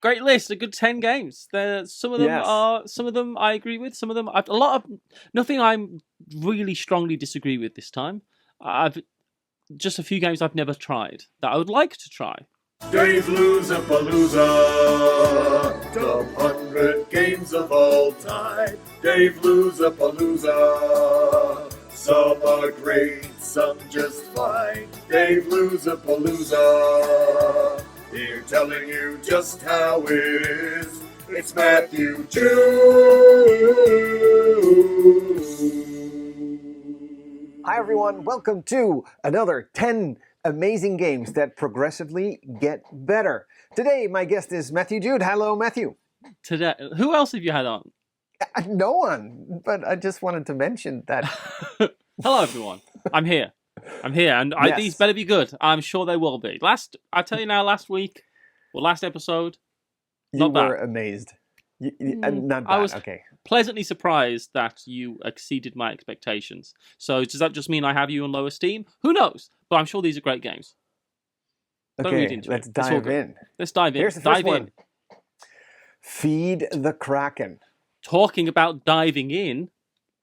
Great list, a good 10 games. Some of them Yes. are, some of them I agree with. Some of them, a lot of nothing. I'm really strongly disagree with this time. I've just a few games I've never tried that I would like to try. Dave Luzapalooza, top 100 games of all time. Dave Luzapalooza, some are great, some just fine. Dave Luzapalooza, here telling you just how it is. It's Matthew Chu. Hi everyone, welcome to another 10 amazing games that progressively get better. Today my guest is Matthew Jude. Hello Matthew. Today, who else have you had on? No one, but I just wanted to mention that. Hello everyone, I'm here, and Yes. these better be good. I'm sure they will be. Last week, or last episode, You not were bad. amazed. Not bad, I was okay. pleasantly surprised that you exceeded my expectations. So does that just mean I have you on low esteem? Who knows? But I'm sure these are great games. Don't read Okay, into let's it. It's all dive good. in. Let's dive in. Here's the first Dive in. one. Feed the Kraken. Talking about diving in,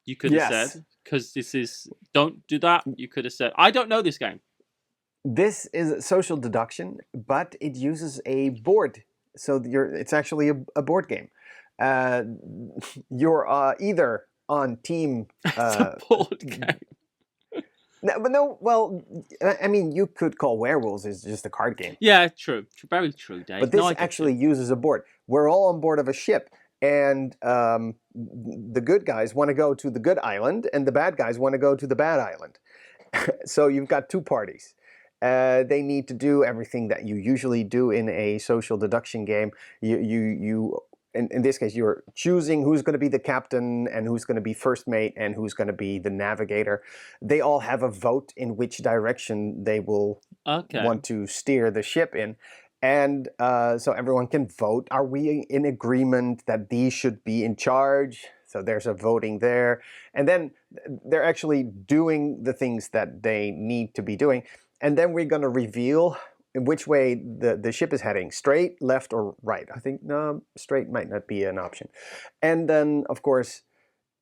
you could have Yes. said, because this is, don't do that. You could have said, I don't know this game. This is social deduction, but it uses a board. So it's actually a board game. You're either on team. It's a board game. Well, I mean, you could call Werewolves is just a card game. Yeah, true. Very true, Dave. But this No, I get actually you. uses a board. We're all on board of a ship, and the good guys want to go to the good island, and the bad guys want to go to the bad island. So you've got two parties. They need to do everything that you usually do in a social deduction game. In this case, you're choosing who's going to be the captain and who's going to be first mate and who's going to be the navigator. They all have a vote in which direction they will want to steer the ship in. And so everyone can vote. Are we in agreement that these should be in charge? So there's a voting there. And then they're actually doing the things that they need to be doing. And then we're going to reveal in which way the ship is heading, straight, left, or right. I think no, straight might not be an option. And then, of course,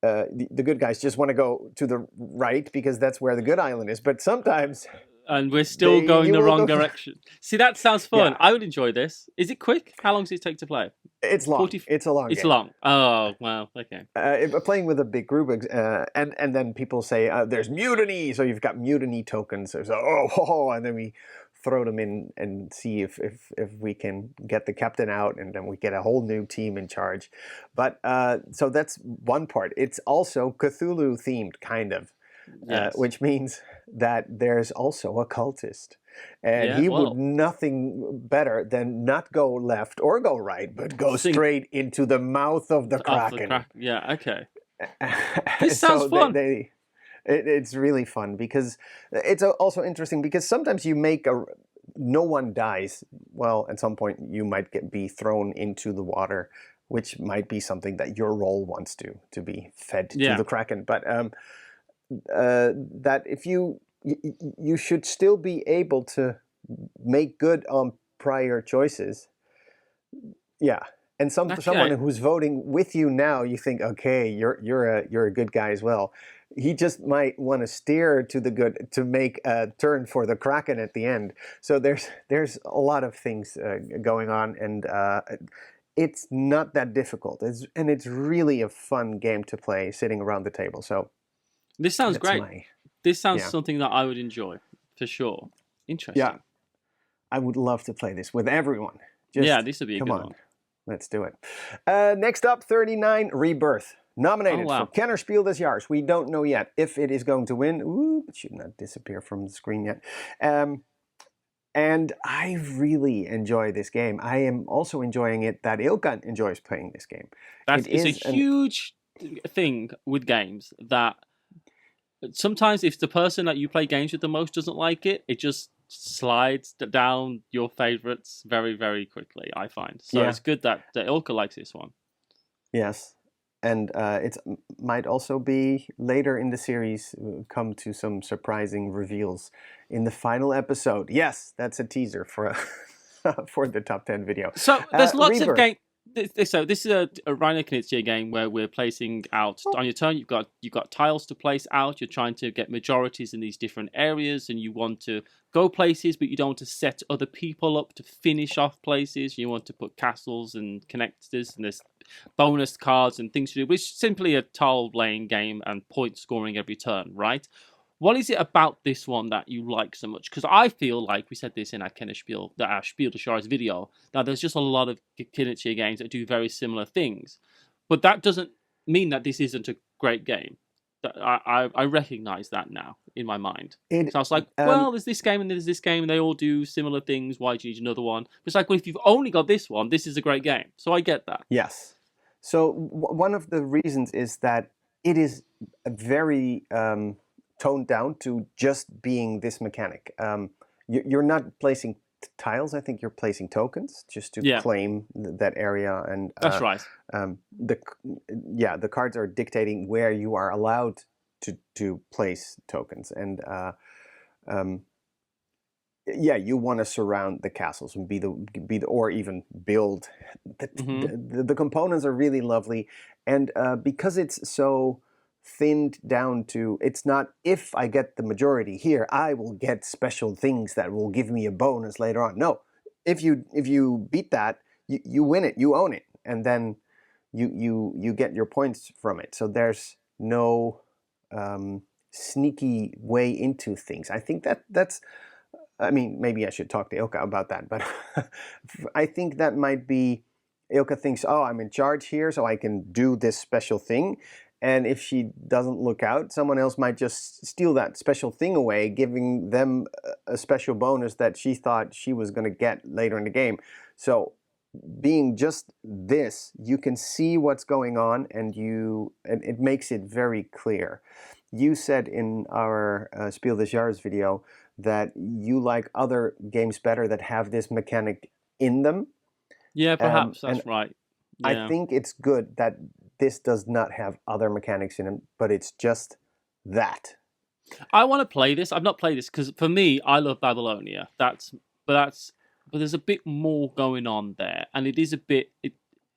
the good guys just want to go to the right because that's where the good island is. But sometimes... And we're still going the wrong direction. See, that sounds fun. Yeah. I would enjoy this. Is it quick? How long does it take to play? It's long. It's a long It's game. long. Oh, wow. Okay. Playing with a big group, and then people say, there's mutiny. So you've got mutiny tokens. So, and then we throw them in and see if we can get the captain out, and then we get a whole new team in charge. But so that's one part. It's also Cthulhu themed, kind of. Yes. Which means that there's also a cultist. And he would nothing better than not go left or go right, but go straight into the mouth of the Kraken. Yeah, okay. This sounds fun. It's really fun because it's also interesting because sometimes you make no one dies. Well, at some point you might be thrown into the water, which might be something that your role wants to be fed to the Kraken. But that if you should still be able to make good on prior choices. Yeah. And someone who's voting with you now, you think, okay, you're a good guy as well. He just might want to steer to the good to make a turn for the Kraken at the end. So there's a lot of things going on, and it's not that difficult. It's really a fun game to play sitting around the table. So this sounds great. This sounds something that I would enjoy for sure. Interesting. Yeah, I would love to play this with everyone. This would be a good one. Let's do it. Next up, 39, Rebirth. Nominated for Kennerspiel des Jahres. We don't know yet if it is going to win. Ooh, it should not disappear from the screen yet. And I really enjoy this game. I am also enjoying it that Ilka enjoys playing this game. It's a huge thing with games that sometimes if the person that you play games with the most doesn't like it, it just slides down your favorites very, very quickly, I find. So it's good that Ilka likes this one. Yes. And it might also be later in the series come to some surprising reveals in the final episode. Yes, that's a teaser for for the top 10 video. So there's lots of Rebirth. game. So this is a Reiner Knizia game where we're placing out on your turn. You've got tiles to place out. You're trying to get majorities in these different areas, and you want to go places, but you don't want to set other people up to finish off places. You want to put castles and connectors, and there's bonus cards and things to do. Which is simply a tile laying game and point scoring every turn, right? What is it about this one that you like so much? Because I feel like, we said this in our Spiel des Jahres video, that there's just a lot of Knizia games that do very similar things. But that doesn't mean that this isn't a great game. I recognise that now in my mind. So I was like, well, there's this game and there's this game, and they all do similar things. Why do you need another one? But it's like, well, if you've only got this one, this is a great game. So I get that. Yes. So one of the reasons is that it is a very... toned down to just being this mechanic. You're not placing tiles. I think you're placing tokens just to claim that area. And that's right. The cards are dictating where you are allowed to place tokens. And you want to surround the castles and be the or even build. The components are really lovely, and because it's so thinned down to, it's not, if I get the majority here, I will get special things that will give me a bonus later on. No, if you beat that, you win it, you own it, and then you get your points from it. So there's no sneaky way into things. I think that's, I mean, maybe I should talk to Ilka about that, but I think that might be, Ilka thinks, oh, I'm in charge here, so I can do this special thing. And if she doesn't look out, someone else might just steal that special thing away, giving them a special bonus that she thought she was going to get later in the game. So being just this, you can see what's going on, and it makes it very clear. You said in our Spiel des Jahres video that you like other games better that have this mechanic in them. Yeah, perhaps that's right. Yeah. I think it's good that this does not have other mechanics in it, but it's just that. I want to play this. I've not played this because for me, I love Babylonia. But there's a bit more going on there, and it is a bit.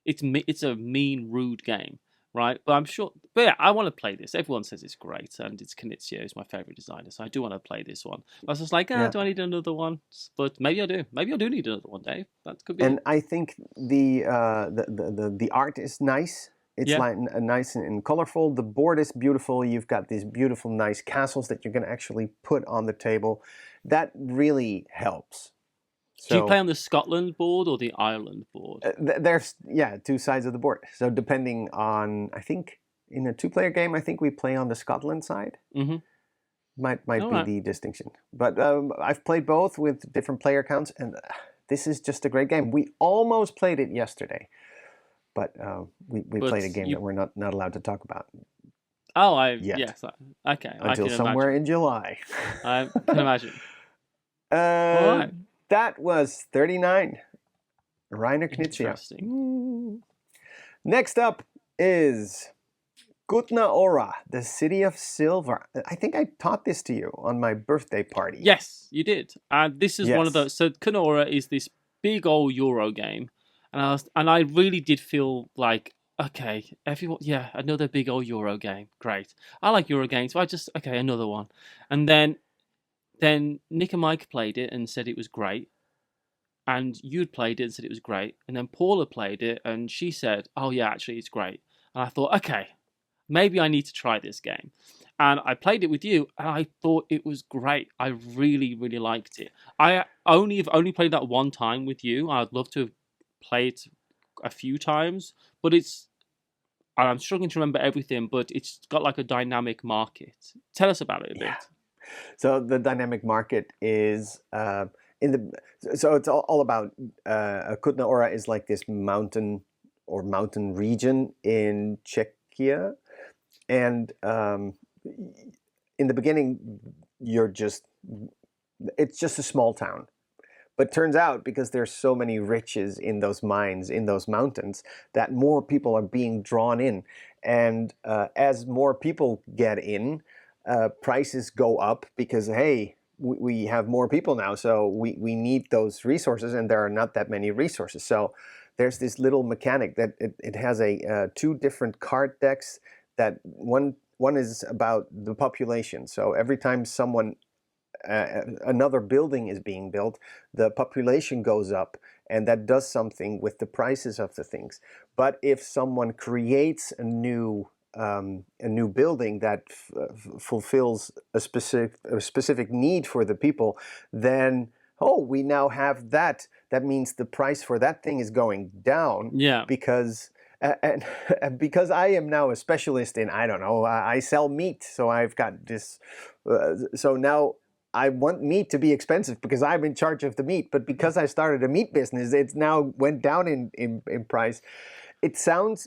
It's a mean, rude game, right? But I'm sure. But yeah, I want to play this. Everyone says it's great, and it's Knizia is my favorite designer, so I do want to play this one. I was just like, do I need another one? But maybe I do. Maybe I do need another one, Dave. That could be. And I think the art is nice. It's like nice and colorful. The board is beautiful. You've got these beautiful, nice castles that you can actually put on the table. That really helps. So, do you play on the Scotland board or the Ireland board? There's two sides of the board. So depending on, I think in a two-player game, I think we play on the Scotland side. Mm-hmm. Might be the distinction. But I've played both with different player counts, and this is just a great game. We almost played it yesterday. But we played a game that we're not allowed to talk about. Oh, yes. Okay. Until somewhere in July. I can imagine. All right. That was 39. Reiner Knizia. Interesting. Next up is Kutná Hora, the City of Silver. I think I taught this to you on my birthday party. Yes, you did. And this is one of those. So Kutná Hora is this big old Euro game. And I really did feel like, okay, everyone, another big old Euro game, great. I like Euro games, so another one. And then Nick and Mike played it and said it was great, and you'd played it and said it was great, and then Paula played it and she said, oh yeah, actually it's great. And I thought, okay, maybe I need to try this game. And I played it with you, and I thought it was great. I really, really liked it. I've only played that one time with you. I'd love to have played a few times, but I'm struggling to remember everything, but it's got like a dynamic market. Tell us about it a bit. So the dynamic market is so it's all about Kutná Hora is like this mountain region in Czechia, and in the beginning it's just a small town. But turns out, because there's so many riches in those mines, in those mountains, that more people are being drawn in. And as more people get in, prices go up because, hey, we have more people now, so we need those resources, and there are not that many resources. So there's this little mechanic that it has two different card decks. That one is about the population. So every time another building is being built, the population goes up, and that does something with the prices of the things. But if someone creates a new building that fulfills a specific need for the people, then we now have that. That means the price for that thing is going down. Yeah. Because and because I am now a specialist in, I don't know, I sell meat, so I've got this. So now I want meat to be expensive because I'm in charge of the meat. But because I started a meat business, it's now went down in price. It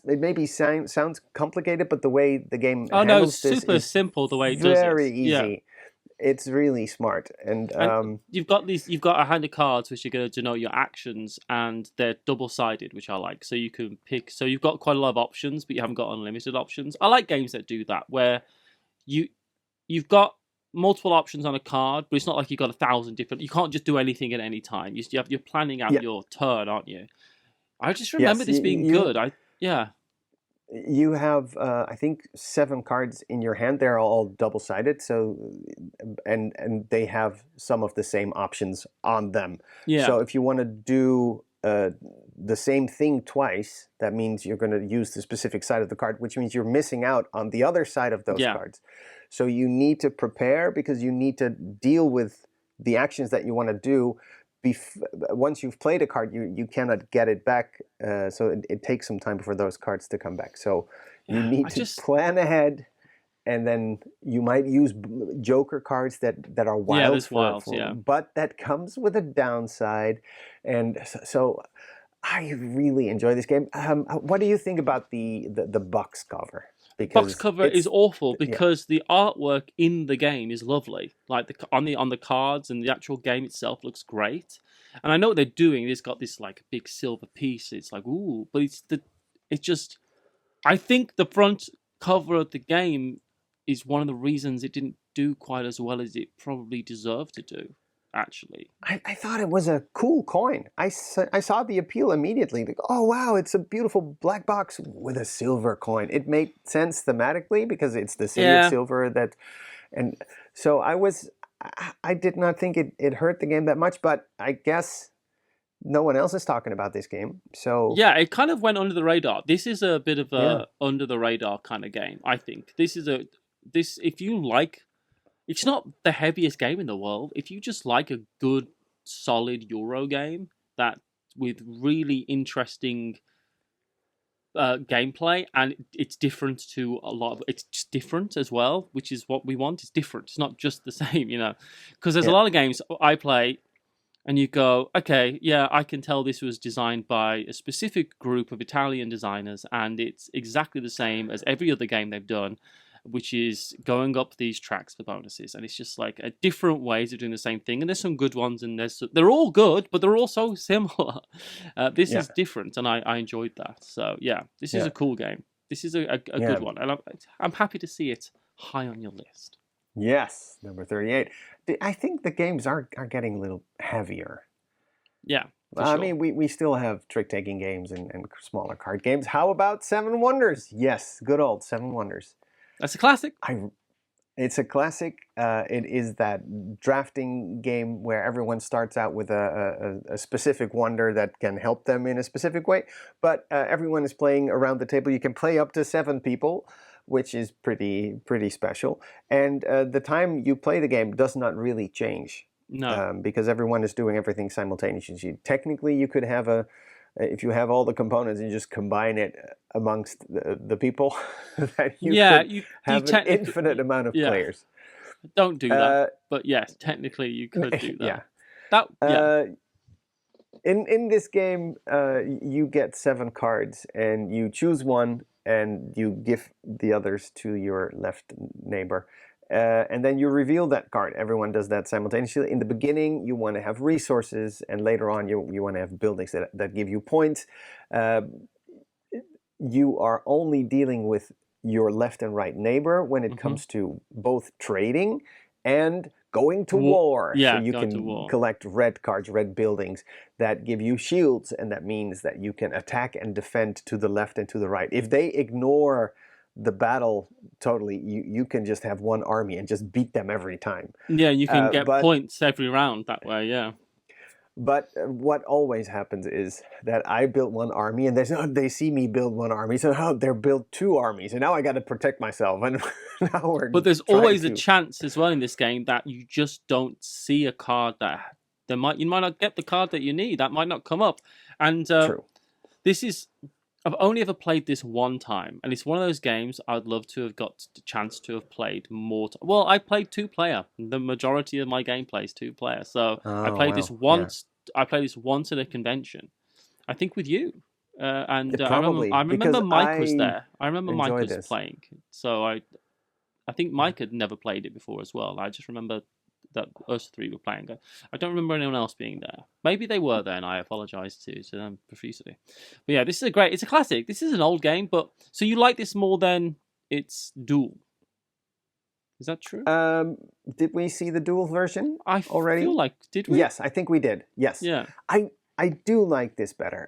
maybe sounds complicated, but the way the game handles it's super simple the way it does it. Very easy. Yeah. It's really smart, and you've got a hand of cards which are going to denote your actions, and they're double-sided, which I like. So you can pick. So you've got quite a lot of options, but you haven't got unlimited options. I like games that do that, where you've got multiple options on a card, but it's not like you've got 1,000 different. You can't just do anything at any time. You're planning out your turn, aren't you? I just remember this being good. You have, I think, 7 cards in your hand. They're all double-sided, so and they have some of the same options on them. Yeah. So if you want to do the same thing twice, that means you're going to use the specific side of the card, which means you're missing out on the other side of those cards. So you need to prepare, because you need to deal with the actions that you want to do. Once you've played a card, you cannot get it back, so it takes some time for those cards to come back. So you need to plan ahead, and then you might use joker cards that are wild. But that comes with a downside, and so I really enjoy this game. What do you think about the box cover? Box cover is awful because the artwork in the game is lovely. Like on the cards, and the actual game itself looks great. And I know what they're doing. It's got this like big silver piece. It's like ooh, but it's just. I think the front cover of the game is one of the reasons it didn't do quite as well as it probably deserved to do. Actually, I thought it was a cool coin. I saw the appeal immediately. Like, oh wow, it's a beautiful black box with a silver coin. It made sense thematically because it's the city of silver that, and so I did not think it hurt the game that much. But I guess no one else is talking about this game. So yeah, it kind of went under the radar. This is a bit of a under the radar kind of game. I think this if you like. It's not the heaviest game in the world. If you just like a good, solid Euro game that with really interesting gameplay, and it's different to a lot of. It's just different as well, which is what we want. It's different. It's not just the same, Because there's a lot of games I play, and you go, okay, yeah, I can tell this was designed by a specific group of Italian designers, and it's exactly the same as every other game they've done, which is going up these tracks for bonuses. And it's just like a different ways of doing the same thing. And there's some good ones, and they're all good, but they're all so similar. This is different, and I enjoyed that. So yeah, this is a cool game. This is a good one, and I'm happy to see it high on your list. Yes, number 38. I think the games are getting a little heavier. Yeah. I mean, we still have trick-taking games and smaller card games. How about Seven Wonders? Yes, good old Seven Wonders. That's a classic. It's a classic. It is that drafting game where everyone starts out with a specific wonder that can help them in a specific way. But everyone is playing around the table. You can play up to 7 people, which is pretty special. And the time you play the game does not really change. No. Because everyone is doing everything simultaneously. Technically, you could have if you have all the components and you just combine it amongst the people, that you could have an infinite amount of players. Don't do that, but yes, technically you could do that. In this game, you get 7 cards, and you choose one, and you give the others to your left neighbor. And then you reveal that card. Everyone does that simultaneously. In the beginning, you want to have resources, and later on, you want to have buildings that give you points. You are only dealing with your left and right neighbor when it comes to both trading and going to war. Yeah, so you going to can war. collect red cards, red buildings that give you shields, and that means that you can attack and defend to the left and to the right. If they ignore the battle totally, you can just have one army and just beat them every time. Yeah, you can get but points every round that way, yeah. But what always happens is that I built one army, and they see me build one army, so they're built two armies, and now I got to protect myself. And now we're But there's trying always a to- chance as well in this game that you just don't see a card that you might not get the card that you need. That might not come up. And True. I've only ever played this one time, and it's one of those games I'd love to have got the chance to have played more. Well, I played 2-player. The majority of my gameplay is 2-player, so I played this once. Yeah. I played this once at a convention, I think with you, and Probably, I remember because Mike was there. I remember Mike enjoyed was this. playing, so I think Mike had never played it before as well. I just remember that us three were playing. I don't remember anyone else being there. Maybe they were there, and I apologise to them profusely. But yeah, this is it's a classic. This is an old game, but so you like this more than its Duel? Is that true? Did we see the dual version I already? feel like, did we? Yes, I think we did. Yes. Yeah. I do like this better.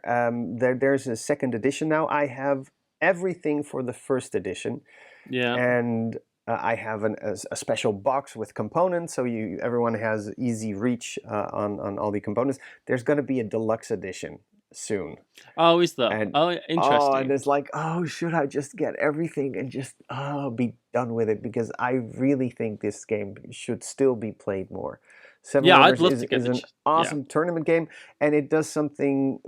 There's a second edition now. I have everything for the first edition. Yeah. And I have a special box with components, so everyone has easy reach on all the components. There's going to be a deluxe edition soon. Oh, is there? And, interesting. Oh, and it's like, should I just get everything and just be done with it? Because I really think this game should still be played more. Seven I'd Wonders love to get is an awesome tournament game, and it does something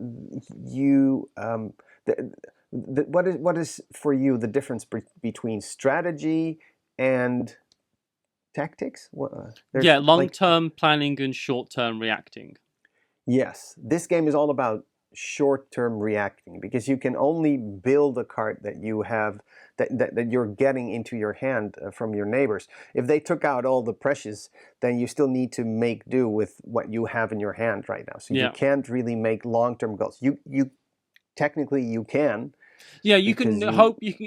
what is for you the difference between strategy and tactics? Long-term planning and short-term reacting. Yes, this game is all about short-term reacting, because you can only build a card that you have that you're getting into your hand from your neighbors. If they took out all the precious, then you still need to make do with what you have in your hand right now. So you can't really make long-term goals. You technically you can. Yeah, you can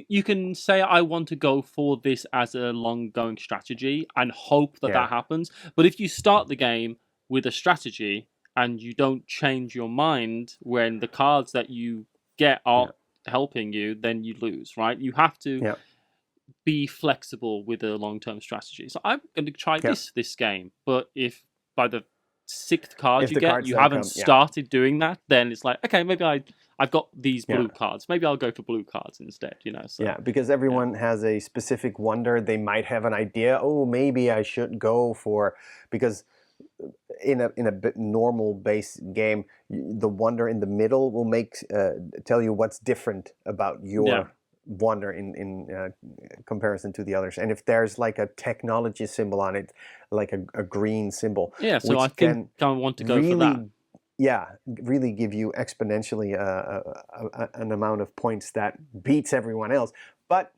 you can say I want to go for this as a long-going strategy and hope that happens. But if you start the game with a strategy and you don't change your mind when the cards that you get are helping you, then you lose, right? You have to be flexible with a long-term strategy. So I'm going to try this game, but if by the 6th card you get, you haven't started doing that, then it's like, okay, maybe I've got these blue cards. Maybe I'll go for blue cards instead, So, yeah, because everyone has a specific wonder. They might have an idea. Oh, maybe I should go for, because in a bit normal base game, the wonder in the middle will tell you what's different about your wonder in comparison to the others. And if there's like a technology symbol on it, like a green symbol, so I think I want to go for that. Yeah, really give you exponentially an amount of points that beats everyone else. But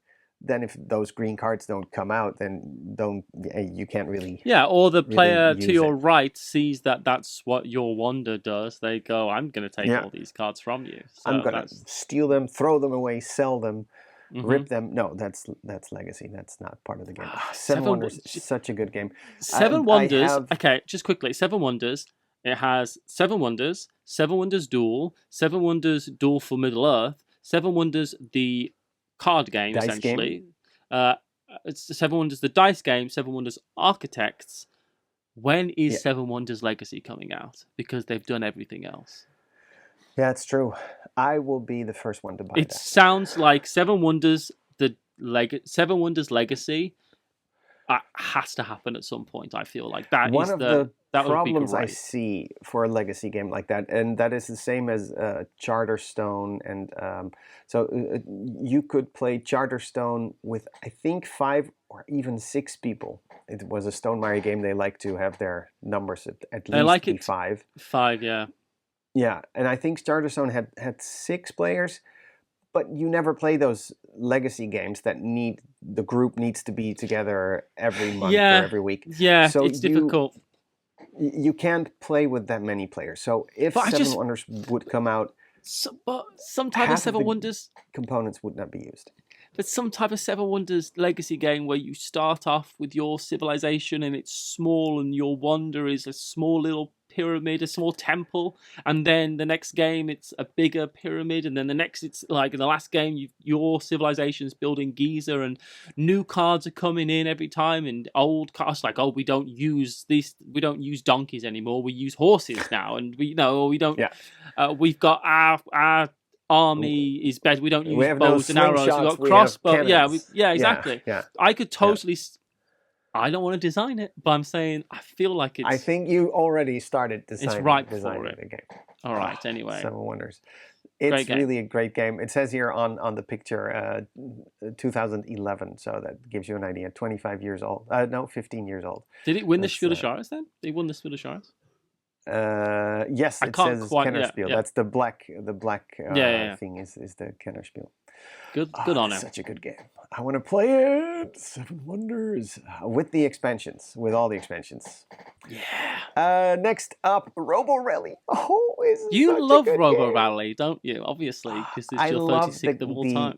then if those green cards don't come out, then you can't really... Yeah, or the player to your right sees that that's what your wonder does. They go, I'm going to take all these cards from you. So I'm going to steal them, throw them away, sell them, rip them. No, that's Legacy. That's not part of the game. Seven Wonders is such a good game. Seven Wonders, okay, just quickly. Seven Wonders, it has 7 Wonders, 7 Wonders Duel, 7 Wonders Duel for Middle-earth, 7 Wonders the card game, dice essentially. Game. It's 7 Wonders the dice game, 7 Wonders Architects. When is 7 Wonders Legacy coming out? Because they've done everything else. Yeah, it's true. I will be the first one to buy it. It sounds like 7 Wonders 7 Wonders Legacy has to happen at some point. I feel like that one is of the problems I I see for a legacy game like that, and that is the same as Charterstone, and so you could play Charterstone with I think 5 or even 6 people. It was a Stonemaier game. They like to have their numbers at least be 5. 5, yeah. Yeah, and I think Charterstone had 6 players. But you never play those legacy games that the group needs to be together every month or every week. Yeah, so it's difficult. You can't play with that many players. So if 7 Wonders would come out, but sometimes 7 Wonders components would not be used. But some type of Seven Wonders legacy game where you start off with your civilization and it's small and your wonder is a small little pyramid, a small temple, and then the next game it's a bigger pyramid, and then the next it's like in the last game your civilization's building Giza, and new cards are coming in every time, and old cards like, oh, we don't use donkeys anymore, we use horses now, and we don't. Yeah. We've got our army is better. We don't use bows and arrows. We've got crossbows. Yeah, exactly. Yeah. I could totally. I don't want to design it, but I'm saying I feel like it's. I think you already started designing. It's right designing for it. The game. All right. Anyway, Seven Wonders. It's really a great game. It says here on the picture, 2011. So that gives you an idea. 25 years old. No, 15 years old. Did it win the Spiel des Jahres then? They won the Spiel des Jahres. Yes, it says Kennerspiel. Yeah. That's the black thing is the Kennerspiel. Good on him. Such a good game. I want to play it. Seven Wonders with the expansions, with all the expansions. Yeah. Next up, Robo Rally. Oh, you love Robo Rally, don't you? Obviously, because it's your 36th of all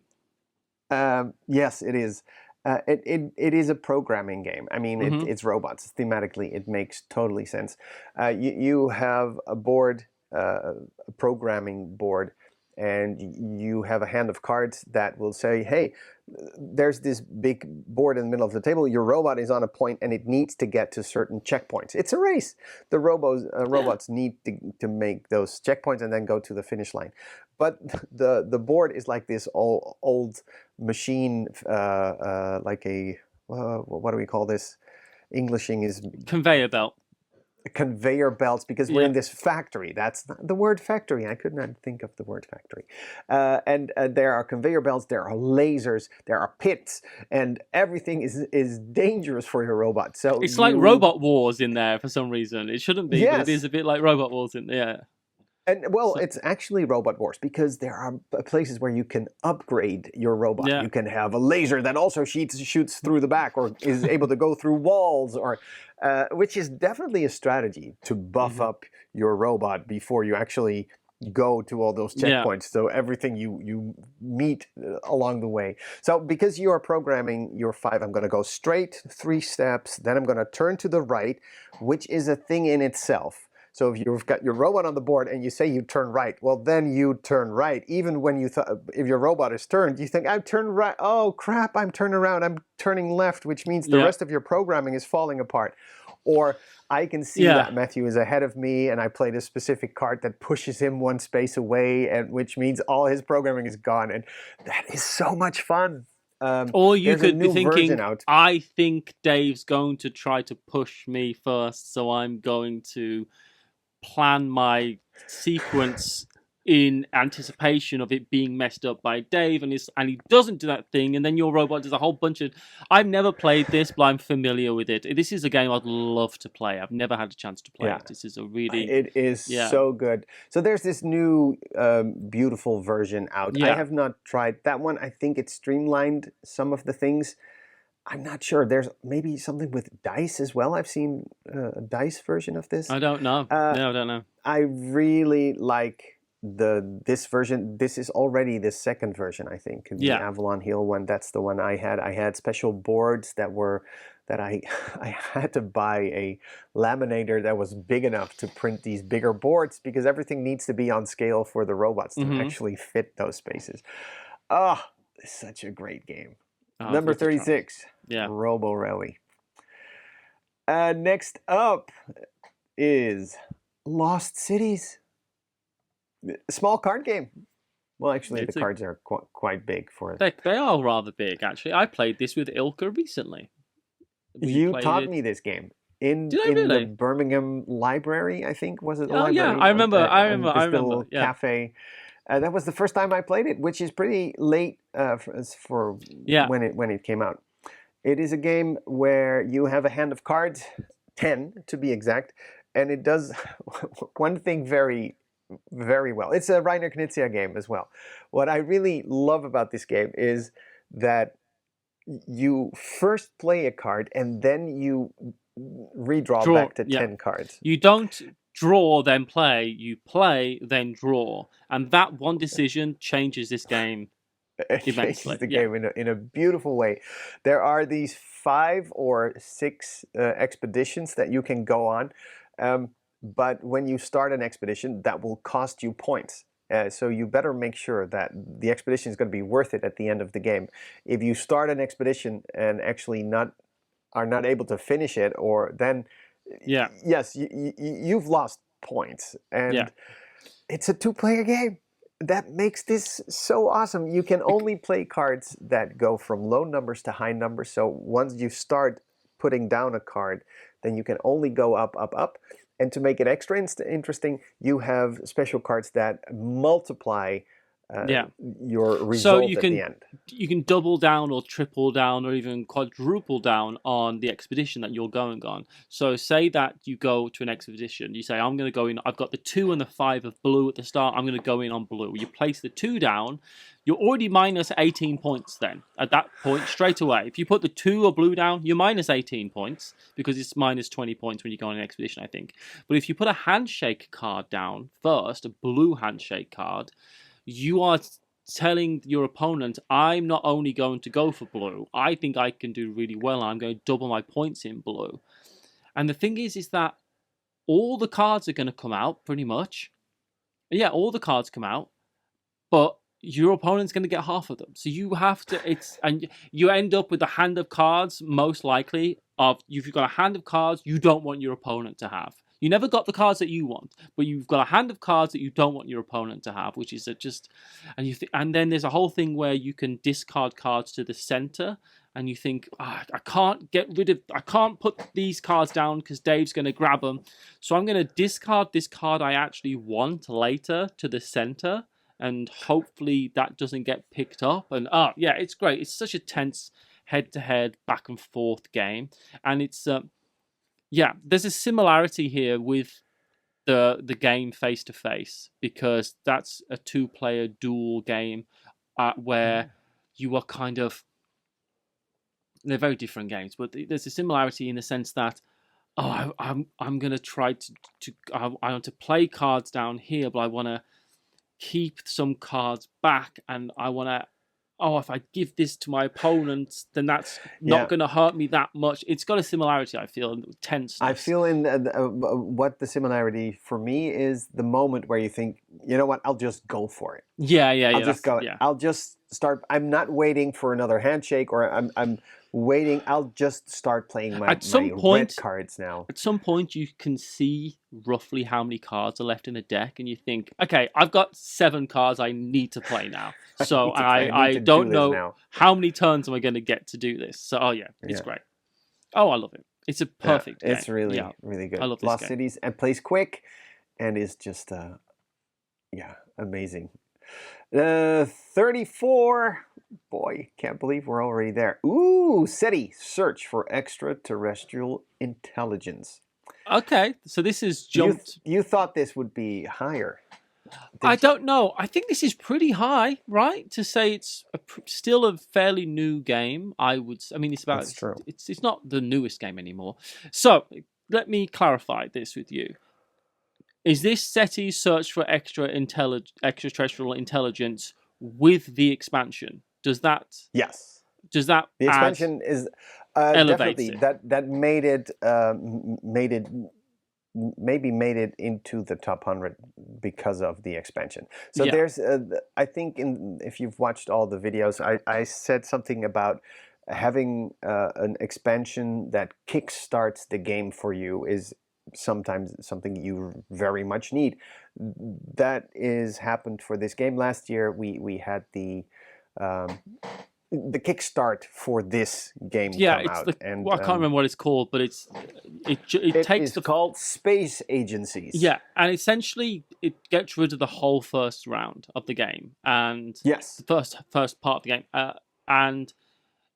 time. Yes, it is. It is a programming game. I mean, it's robots. Thematically, it makes totally sense. You have a board, a programming board, and you have a hand of cards that will say, hey, there's this big board in the middle of the table. Your robot is on a point, and it needs to get to certain checkpoints. It's a race. The robots need to make those checkpoints and then go to the finish line. But the board is like this old machine, like a what do we call this? Englishing is conveyor belt. Conveyor belts, because we're in this factory. That's not the word factory. I could not think of the word factory. And there are conveyor belts, there are lasers, there are pits, and everything is dangerous for your robot. So it's like Robot Wars in there for some reason. It shouldn't be, but it is a bit like Robot Wars in there. And it's actually Robot Wars, because there are places where you can upgrade your robot. You can have a laser that also shoots through the back, or is able to go through walls, or which is definitely a strategy to buff up your robot before you actually go to all those checkpoints. So everything you meet along the way. So because you are programming your 5, I'm going to go straight 3 steps, then I'm going to turn to the right, which is a thing in itself. So if you've got your robot on the board and you say you turn right, well, then you turn right. Even when if your robot is turned, you think, I've turned right. Oh, crap, I'm turning around. I'm turning left, which means the rest of your programming is falling apart. Or I can see that Matthew is ahead of me, and I played a specific card that pushes him 1 space away, and which means all his programming is gone. And that is so much fun. Or you could be thinking, I think Dave's going to try to push me first, so I'm going to plan my sequence in anticipation of it being messed up by Dave, and he doesn't do that thing, and then your robot does a whole bunch of... I've never played this, but I'm familiar with it. This is a game I'd love to play. I've never had a chance to play it. This is a really... It is so good. So there's this new beautiful version out. I have not tried that one. I think it's streamlined some of the things. I'm not sure. There's maybe something with dice as well. I've seen a dice version of this. I don't know. No, I don't know. I really like this version. This is already the second version, I think. The Avalon Hill one. That's the one I had. I had special boards that I had to buy a laminator that was big enough to print these bigger boards, because everything needs to be on scale for the robots to actually fit those spaces. Oh, it's such a great game. Number 36, Robo Rally. Next up is Lost Cities. Small card game. Well, actually, the cards are quite big for it. They are rather big, actually. I played this with Ilka recently. You taught me this game in the Birmingham library, I think. Was it the library? Yeah, I remember. Cafe. That was the first time I played it, which is pretty late for when it came out. It is a game where you have a hand of cards, 10 to be exact, and it does one thing very, very well. It's a Reiner Knizia game as well. What I really love about this game is that you first play a card and then you redraw back to 10 cards. You don't draw, then play. You play, then draw. And that one decision changes this game It immensely. changes the game in a beautiful way. There are these 5 or 6 expeditions that you can go on, but when you start an expedition, that will cost you points. So you better make sure that the expedition is going to be worth it at the end of the game. If you start an expedition and actually are not able to finish it, or then yes, you've lost points, and it's a 2-player game. That makes this so awesome. You can only play cards that go from low numbers to high numbers. So once you start putting down a card, then you can only go up, up, up. And to make it extra interesting, you have special cards that multiply your result at the end. You can double down or triple down or even quadruple down on the expedition that you're going on. So say that you go to an expedition. You say, I'm going to go in. I've got the 2 and the 5 of blue at the start. I'm going to go in on blue. You place the 2 down. You're already minus 18 points then at that point straight away. If you put the 2 of blue down, you're minus 18 points because it's minus 20 points when you go on an expedition, I think. But if you put a handshake card down first, a blue handshake card, you are telling your opponent, I'm not only going to go for blue, I think I can do really well. I'm going to double my points in blue. And the thing is that all the cards are going to come out pretty much. Yeah, all the cards come out, but your opponent's going to get half of them. So you have to, and you end up with a hand of cards, most likely, if you've got a hand of cards you don't want your opponent to have. You never got the cards that you want, but you've got a hand of cards that you don't want your opponent to have, which is and then there's a whole thing where you can discard cards to the center, and you think, I can't put these cards down because Dave's going to grab them, so I'm going to discard this card I actually want later to the center, and hopefully that doesn't get picked up. And it's great. It's such a tense head-to-head, back-and-forth game, and it's there's a similarity here with the game face to face, because that's a 2-player duel game where you are kind of, they're very different games, but there's a similarity in the sense that I'm going to try I want to play cards down here, but I want to keep some cards back, and I want to, if I give this to my opponent, then that's not going to hurt me that much. It's got a similarity, I feel, in tenseness. I feel in what the similarity for me is the moment where you think, you know what, I'll just go for it. I'll just go. I'll just start. I'm not waiting for another handshake, or I'm waiting. I'll just start playing my red cards now. At some point, you can see roughly how many cards are left in the deck, and you think, okay, I've got 7 cards I need to play now. So I don't know how many turns am I going to get to do this. So it's great. Oh, I love it. It's a perfect game. It's really really good. I love this Lost game. Cities, and plays quick, and is just amazing. 34. Boy, can't believe we're already there. Ooh, SETI, Search for Extraterrestrial Intelligence. Okay, so this is jumped. You thought this would be higher? I don't know. I think this is pretty high, right? To say it's still a fairly new game, it's about. That's true. It's not the newest game anymore. So let me clarify this with you. Is this SETI Search for Extraterrestrial Intelligence with the expansion? Does that? Yes. Does that? The expansion is definitely that made it into the top 100 because of the expansion. So there's, I think, if you've watched all the videos, I said something about having an expansion that kickstarts the game for you is sometimes something you very much need. That is happened for this game. Last year we had the kickstart for this game come out. I can't remember what it's called, but it takes called Space Agencies. Yeah, and essentially it gets rid of the whole first round of the game, and the first part of the game, and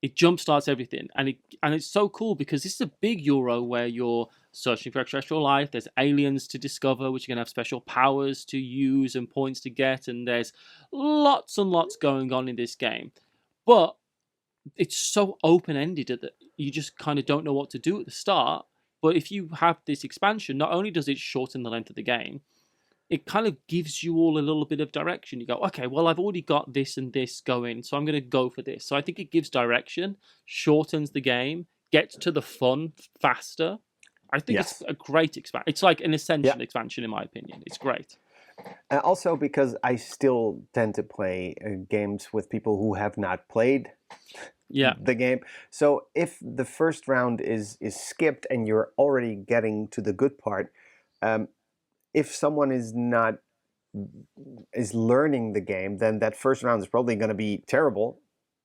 it jumpstarts everything, and it's so cool because this is a big Euro where you're searching for extraterrestrial life. There's aliens to discover, which are going to have special powers to use and points to get, and there's lots and lots going on in this game. But it's so open-ended that you just kind of don't know what to do at the start. But if you have this expansion, not only does it shorten the length of the game, it kind of gives you all a little bit of direction. You go, okay, well, I've already got this and this going, so I'm going to go for this. So I think it gives direction, shortens the game, gets to the fun faster. I think it's a great expansion. It's like an essential expansion, in my opinion. It's great. Also, because I still tend to play games with people who have not played the game. So if the first round is skipped and you're already getting to the good part, if someone is learning the game, then that first round is probably going to be terrible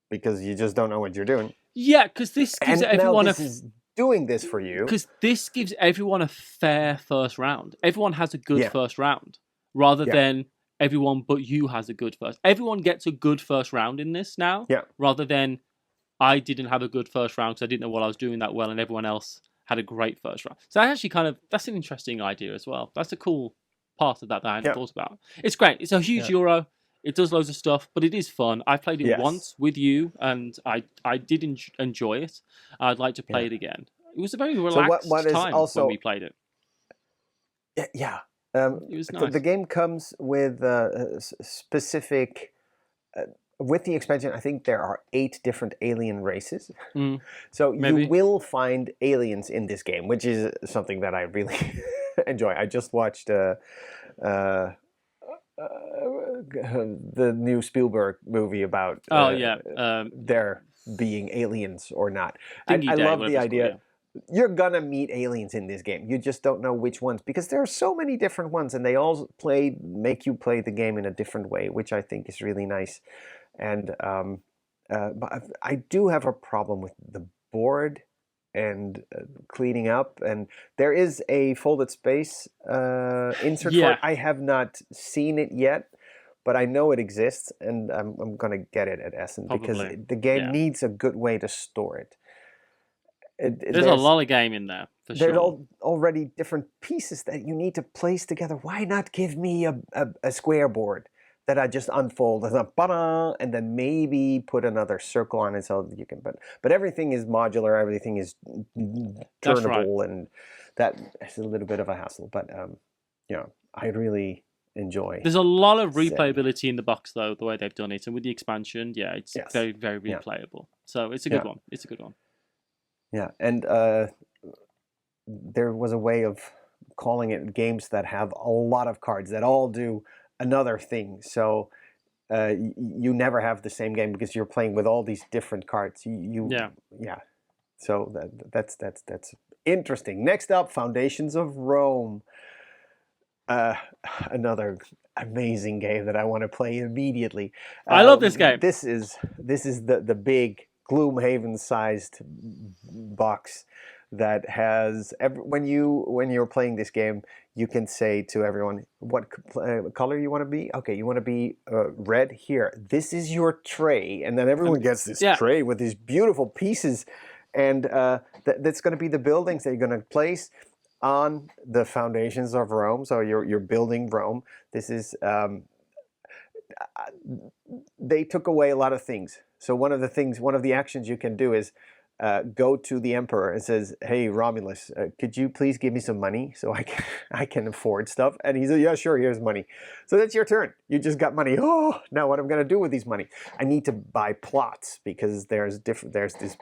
because you just don't know what you're doing. Yeah, because this gives everyone is doing this for you. Because this gives everyone a fair first round. Everyone has a good first round, rather than everyone but you has a good first. Everyone gets a good first round in this now, rather than I didn't have a good first round because I didn't know what I was doing that well, and everyone else had a great first round. So that's an interesting idea as well. That's a cool part of that I hadn't thought about. It's great. It's a huge Euro. It does loads of stuff, but it is fun. I played it once with you, and I did enjoy it. I'd like to play it again. It was a very relaxed time when we played it. Yeah. It was nice. The game comes with specific... with the expansion, I think there are 8 different alien races. So you will find aliens in this game, which is something that I really enjoy. I just watched... the new Spielberg movie about there being aliens or not. I love the idea. You're gonna meet aliens in this game. You just don't know which ones because there are so many different ones, and they all make you play the game in a different way, which I think is really nice. And but I do have a problem with the board and cleaning up, and there is a folded space insert for it. I have not seen it yet, but I know it exists, and I'm gonna get it at Essen because the game needs a good way to store it. There's a lot of game in there, for sure. There's already different pieces that you need to place together. Why not give me a square board that I just unfold and then maybe put another circle on it so that you can... But everything is modular, everything is turnable, and that is a little bit of a hassle. But, I really enjoy. There's a lot of replayability in the box, though, the way they've done it. And with the expansion, it's very, very replayable. So it's a good one. It's a good one. Yeah, and there was a way of calling it games that have a lot of cards that all do another thing. So you never have the same game because you're playing with all these different cards. So that's interesting. Next up, Foundations of Rome. Another amazing game that I want to play immediately. I love this game. This is the big Gloomhaven-sized box that has when you're playing this game, you can say to everyone what color you want to be. Okay, you want to be red. Here, this is your tray, and then everyone gets this tray with these beautiful pieces, and that's going to be the buildings that you're going to place on the foundations of Rome. So you're building Rome. This is they took away a lot of things. So one of the actions you can do is go to the emperor and says, "Hey Romulus, could you please give me some money so I can afford stuff?" And he said, "Yeah, sure. Here's money." So that's your turn. You just got money. Oh, now what am I going to do with these money? I need to buy plots because there's this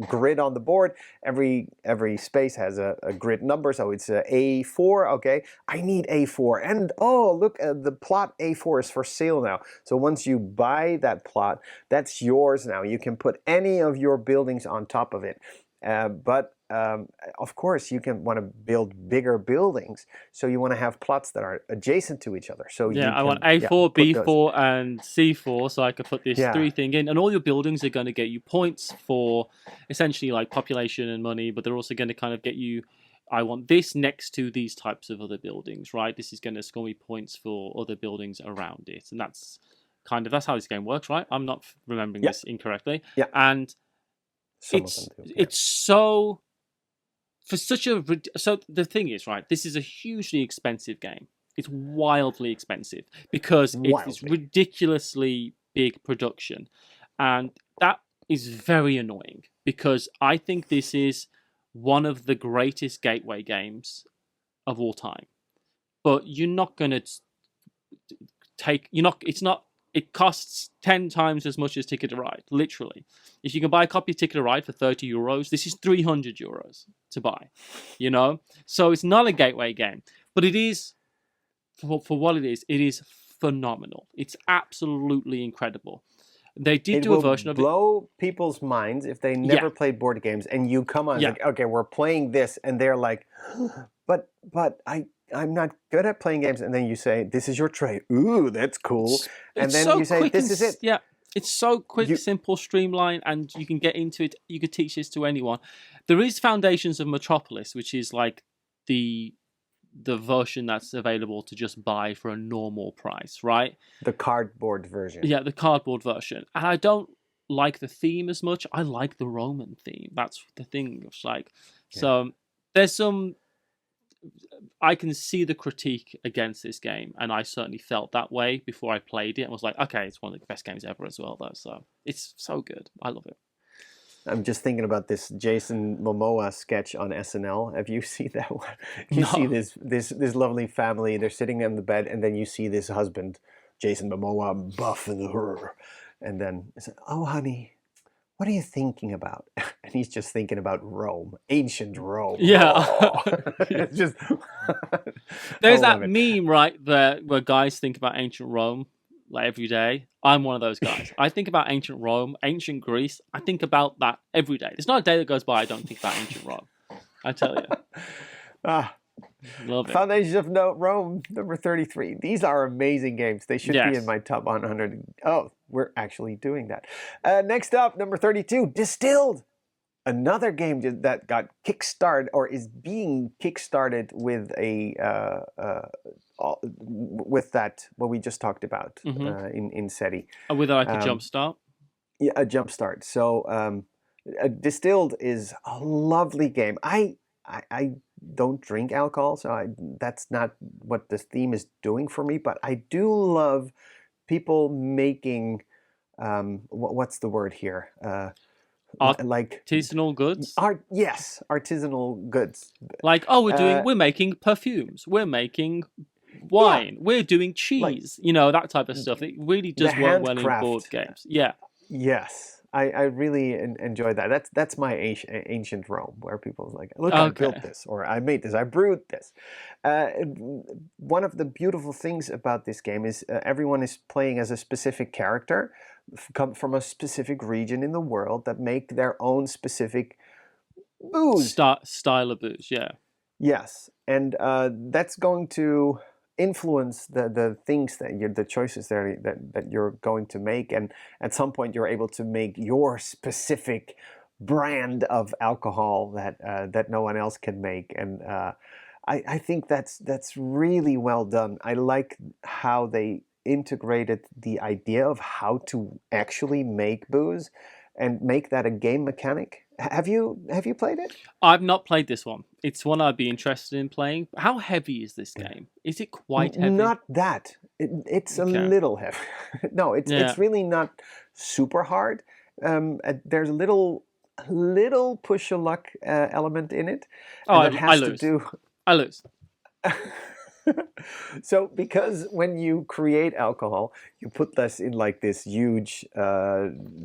grid on the board. Every space has a grid number, so it's A4. Okay, I need A4, and oh look, the plot A4 is for sale now. So once you buy that plot, that's yours now. You can put any of your buildings on top of it, but of course you can want to build bigger buildings, so you want to have plots that are adjacent to each other. So I want A4, B4 and C4, so I could put this 3 thing in, and all your buildings are going to get you points for essentially like population and money, but they're also going to kind of get you, I want this next to these types of other buildings, right? This is going to score me points for other buildings around it, and that's how this game works, right? I'm not remembering this incorrectly. And it's so the thing is, right, this is a hugely expensive game. It's wildly expensive because it's ridiculously big production, and that is very annoying because I think this is one of the greatest gateway games of all time. but you're not gonna take. You're not. It's not. It costs 10 times as much as Ticket to Ride. Literally, if you can buy a copy of Ticket to Ride for €30, this is €300 to buy. You know, so it's not a gateway game, but it is for what it is. It is phenomenal. It's absolutely incredible. They did do a version of it. It will blow people's minds if they never played board games, and you come on, like, okay, we're playing this, and they're like, but I'm not good at playing games, and then you say, this is your tray. Ooh, that's cool. And then so you say, this is it. Yeah, it's so quick, simple, streamlined, and you can get into it. You could teach this to anyone. There is Foundations of Metropolis, which is like the version that's available to just buy for a normal price, right? The cardboard version. Yeah, the cardboard version. And I don't like the theme as much. I like the Roman theme. That's the thing. It's like, so there's some. I can see the critique against this game, and I certainly felt that way before I played it. And was like, okay, it's one of the best games ever as well, though. So it's so good. I love it. I'm just thinking about this Jason Momoa sketch on SNL. Have you seen that one? You see this lovely family. They're sitting on the bed, and then you see this husband, Jason Momoa, buff and then it's like, oh, honey, what are you thinking about? And he's just thinking about Rome, ancient Rome. Yeah. Oh. It's just. There's that meme, right, there where guys think about ancient Rome like every day. I'm one of those guys. I think about ancient Rome, ancient Greece. I think about that every day. There's not a day that goes by I don't think about ancient Rome. I tell you. Love it. Foundations of Rome, number 33. These are amazing games. They should be in my top 100. Oh, we're actually doing that. Next up, number 32, Distilled. Another game that got kickstarted or is being kickstarted with with that what we just talked about in SETI. With like a jump start? Yeah, a jump start. So Distilled is a lovely game. I don't drink alcohol, so that's not what this theme is doing for me. But I do love people making what's the word here? Like artisanal goods. Yes, artisanal goods. Like, oh, we're making perfumes. We're making wine. We're doing cheese. Like, you know, that type of stuff. It really does work well in board games. Yeah. Yes. I really enjoy that. That's my ancient Rome, where people are like, look, I built this, or I made this, I brewed this. One of the beautiful things about this game is everyone is playing as a specific character, come from a specific region in the world that make their own specific booze. Style of booze, yeah. Yes, and that's going to influence the things that the choices that you're going to make, and at some point you're able to make your specific brand of alcohol that no one else can make, and I think that's really well done. I like how they integrated the idea of how to actually make booze and make that a game mechanic. Have you played it? I've not played this one. It's one I'd be interested in playing. How heavy is this game? Is it quite heavy? Not that. It's a little heavy. No, it's really not super hard. There's a little push of luck element in it. Oh, I lose. I lose. So because when you create alcohol, you put this in like this huge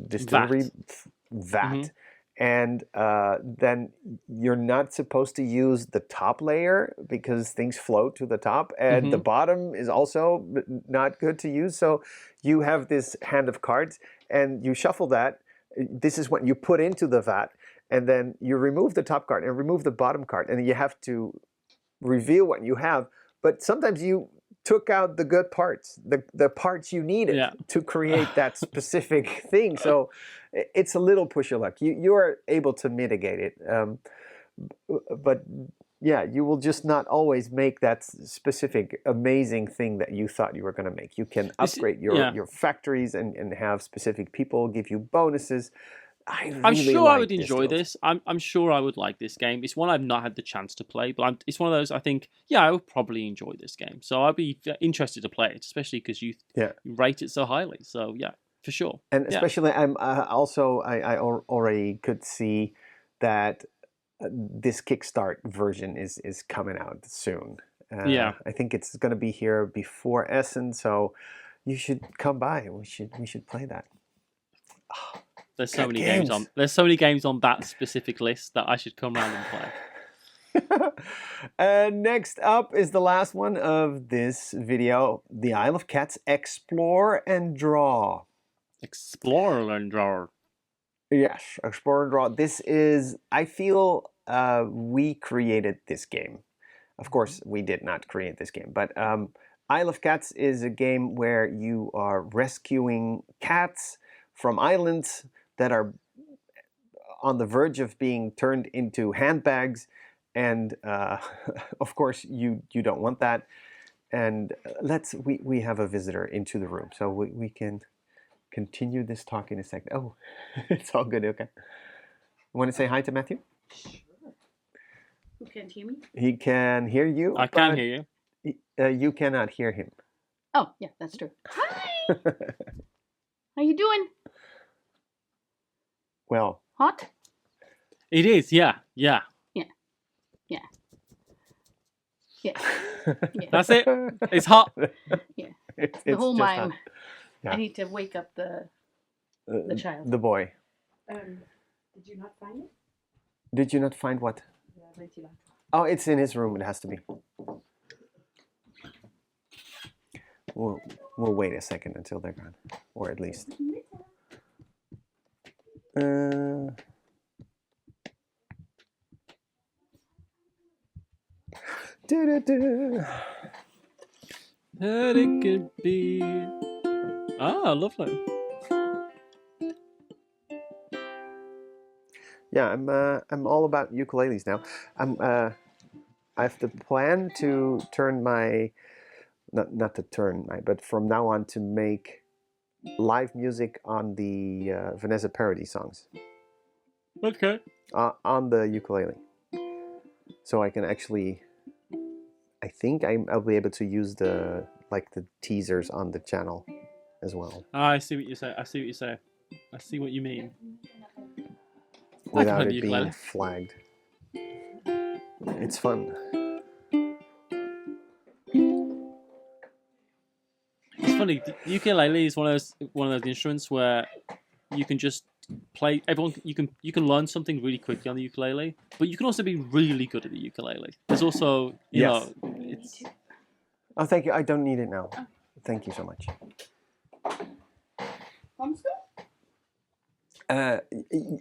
distillery vat. And then you're not supposed to use the top layer because things float to the top, and the bottom is also not good to use. So you have this hand of cards, and you shuffle that. This is what you put into the vat, and then you remove the top card and remove the bottom card, and you have to reveal what you have. But sometimes you took out the good parts, the parts you needed to create that specific thing. So it's a little push of luck. You are able to mitigate it. But yeah, you will just not always make that specific amazing thing that you thought you were going to make. You can upgrade your factories and have specific people give you bonuses. I'm sure I would enjoy this. I'm sure I would like this game. It's one I've not had the chance to play, but it's one of those I think, I would probably enjoy this game. So I'd be interested to play it, especially because you rate it so highly. So yeah, for sure. And especially, I already could see that this Kickstart version is coming out soon. Yeah. I think it's going to be here before Essen, so you should come by. We should play that. There's so Good many games on. games. There's so many games on that specific list that I should come round and play. Next up is the last one of this video, the Isle of Cats Explore and Draw. Explore and draw. Yes, Explore and Draw. This is, I feel, we created this game. Of course, we did not create this game, but Isle of Cats is a game where you are rescuing cats from islands that are on the verge of being turned into handbags, and of course, you don't want that. And we have a visitor into the room, so we can continue this talk in a second. Oh, it's all good. Okay. You want to say hi to Matthew? Sure. Who can't hear me? He can hear you. I can hear you. You cannot hear him. Oh, yeah, that's true. Hi! How you doing? Well, Hot? It is. Yeah. Yeah. That's it. It's hot. Yeah. It's The whole just mime. hot. Yeah. I need to wake up the child. The boy. Did you not find it? Did you not find what? The ventilator. Oh, it's in his room. It has to be. We'll wait a second until they're gone, or at least. That it could be. Ah, lovely. Yeah, I'm all about ukuleles now. I have the plan to turn my, not to turn my, but from now on to make live music on the Vanessa parody songs. Okay. On the ukulele. So I can actually, I think I'll be able to use the teasers on the channel as well. I see what you say. I see what you say. I see what you mean. Without play it the being ukulele. flagged. It's fun. It's funny. The ukulele is one of those instruments where you can just play. You can learn something really quickly on the ukulele, but you can also be really good at the ukulele. There's also you Yes. know it's Oh, thank you. I don't need it now. Thank you so much.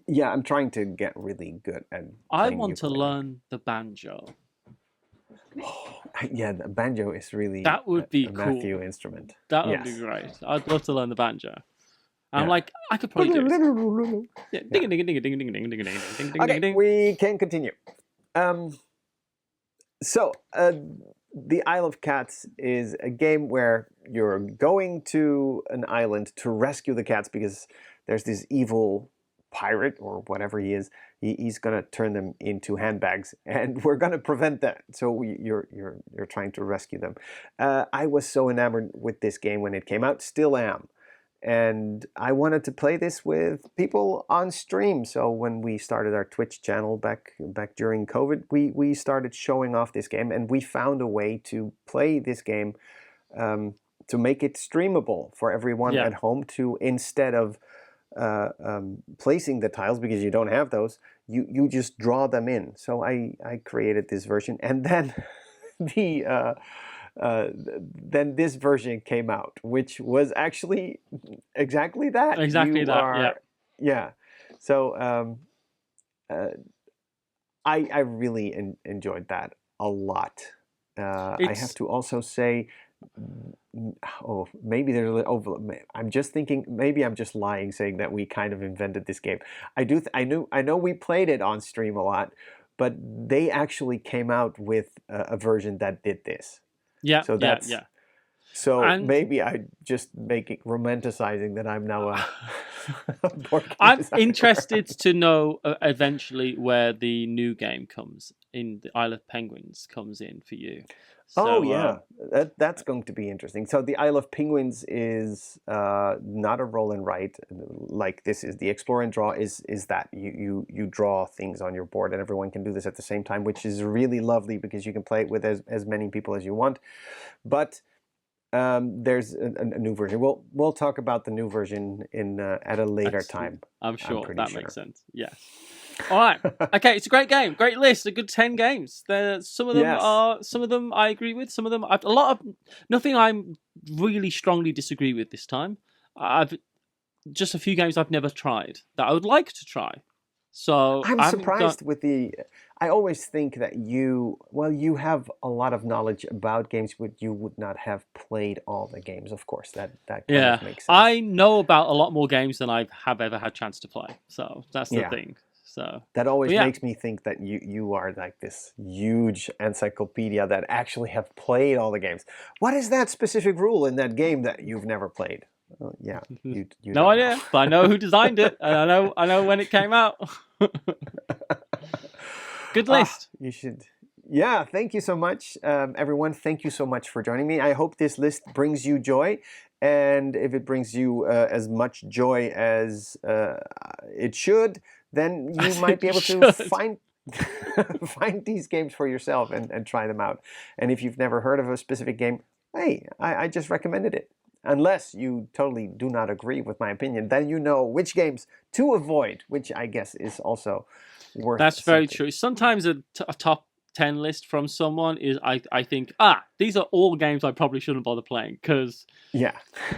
Yeah, I'm trying to get really good at. I playing want to ukulele. learn the banjo. Yeah, the banjo is really That would be a cool. Matthew instrument. That would be Yes. great. I'd love to learn the banjo. I'm Yeah. like, I could probably do it. Yeah, ding ding ding ding ding ding ding ding ding ding Okay, ding ding. we can continue. So, the Isle of Cats is a game where you're going to an island to rescue the cats because there's this evil pirate or whatever he is. He's gonna turn them into handbags, and we're gonna prevent that. So you're trying to rescue them. I was so enamored with this game when it came out, still am. And I wanted to play this with people on stream. So when we started our Twitch channel back during COVID, we started showing off this game, and we found a way to play this game to make it streamable for everyone Yeah. at home. To instead of placing the tiles, because you don't have those, you just draw them in. So I created this version, and then then this version came out, which was actually exactly that. Exactly that, yeah. So I really enjoyed that a lot. I have to also say, oh, maybe there's a little overlap. I'm just thinking, maybe I'm just lying saying that we kind of invented this game. I know we played it on stream a lot, but they actually came out with a version that did this. Yeah, So that's yeah. So And- maybe I just make it romanticizing that I'm now a board game I'm designer. interested to know eventually where the new game comes in. The Isle of Penguins comes in for you. Oh yeah, that's going to be interesting. So the Isle of Penguins is not a roll and write like this is. The Explore and Draw is that you draw things on your board, and everyone can do this at the same time, which is really lovely because you can play it with as many people as you want. But there's a new version. We'll talk about the new version in at a later time. I'm sure that makes sense. Yes. All right. Okay, it's a great game, great list, a good 10 games. Some of them I agree with. Some of them, nothing I'm really strongly disagree with this time. I've just a few games I've never tried that I would like to try. So I'm surprised with the. I always think that you have a lot of knowledge about games, but you would not have played all the games. Of course, that kind of makes sense. I know about a lot more games than I have ever had chance to play. So that's the thing. So that always makes me think that you are like this huge encyclopedia that actually have played all the games. What is that specific rule in that game that you've never played? Yeah, you no idea, but I know who designed it, and I know when it came out. Good list. You should. Yeah, thank you so much, everyone. Thank you so much for joining me. I hope this list brings you joy, and if it brings you as much joy as it should, then you might be able to find these games for yourself and try them out. And if you've never heard of a specific game, hey, I just recommended it. Unless you totally do not agree with my opinion, then you know which games to avoid, which I guess is also worth. That's very true. Sometimes a top 10 list from someone is, I think, these are all games I probably shouldn't bother playing because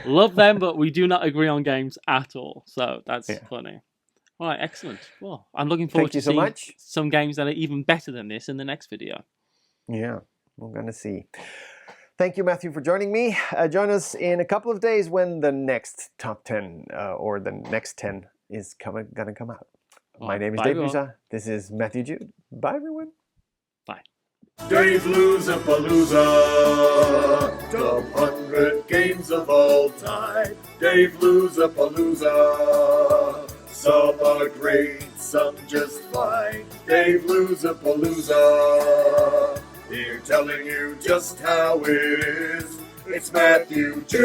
love them, but we do not agree on games at all. So that's funny. All right, excellent. Well, I'm looking forward to seeing some games that are even better than this in the next video. Yeah, we're going to see. Thank you, Matthew, for joining me. Join us in a couple of days when the next top 10 or the next 10 is going to come out. My name is Dave Luza. This is Matthew Jude. Bye, everyone. Bye. Dave Luzapalooza, top 100 games of all time. Dave Luzapalooza, some are great, some just fine. Dave Luzapalooza, here telling you just how it is. It's Matthew Jude.